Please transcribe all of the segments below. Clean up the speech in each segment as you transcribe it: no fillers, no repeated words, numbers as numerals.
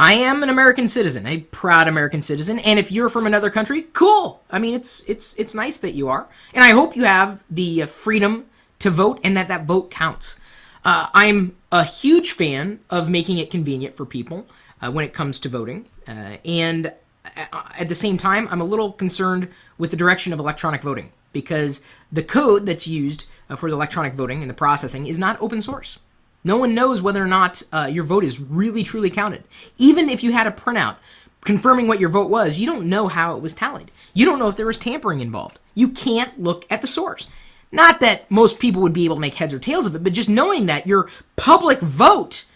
I am an American citizen, a proud American citizen, and if you're from another country, cool. I mean, it's nice that you are, and I hope you have the freedom to vote and that vote counts. I'm a huge fan of making it convenient for people when it comes to voting, and at the same time, I'm a little concerned with the direction of electronic voting because the code that's used for the electronic voting and the processing is not open source. No one knows whether or not your vote is really, truly counted. Even if you had a printout confirming what your vote was, you don't know how it was tallied. You don't know if there was tampering involved. You can't look at the source. Not that most people would be able to make heads or tails of it, but just knowing that your public vote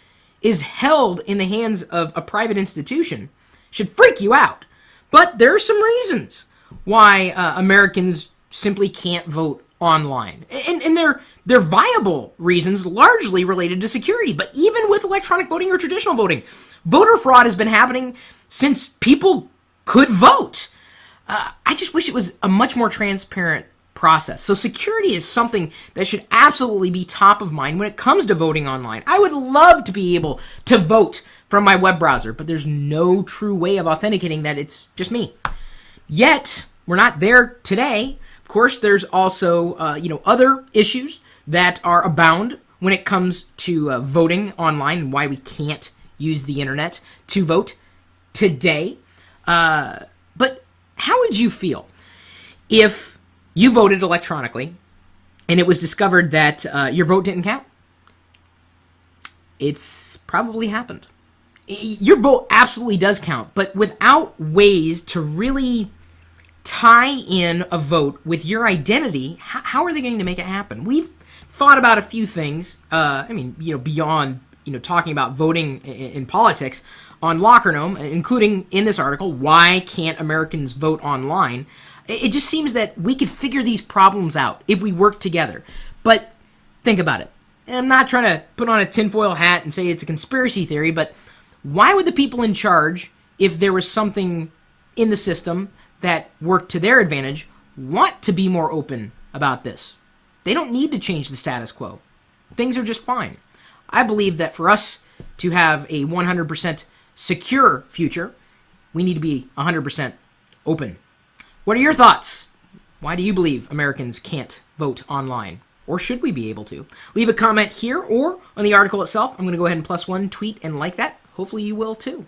is held in the hands of a private institution should freak you out. But there are some reasons why Americans simply can't vote online. And they're viable reasons largely related to security. But even with electronic voting or traditional voting, voter fraud has been happening since people could vote. I just wish it was a much more transparent process. So security is something that should absolutely be top of mind when it comes to voting online. I would love to be able to vote from my web browser, but there's no true way of authenticating that it's just me. Yet, we're not there today. Of course, there's also other issues that are abound when it comes to voting online and why we can't use the internet to vote today. But how would you feel if you voted electronically and it was discovered that your vote didn't count? It's probably happened. Your vote absolutely does count, but without ways to really tie in a vote with your identity, how are they going to make it happen? We've thought about a few things, beyond, talking about voting in politics on Locker Gnome, including in this article, why can't Americans vote online? It just seems that we could figure these problems out if we work together. But think about it. And I'm not trying to put on a tinfoil hat and say it's a conspiracy theory, but why would the people in charge, if there was something in the system that worked to their advantage, want to be more open about this? They don't need to change the status quo. Things are just fine. I believe that for us to have a 100% secure future, we need to be 100% open. What are your thoughts? Why do you believe Americans can't vote online? Or should we be able to? Leave a comment here or on the article itself. I'm going to go ahead and +1 tweet and like that. Hopefully you will too.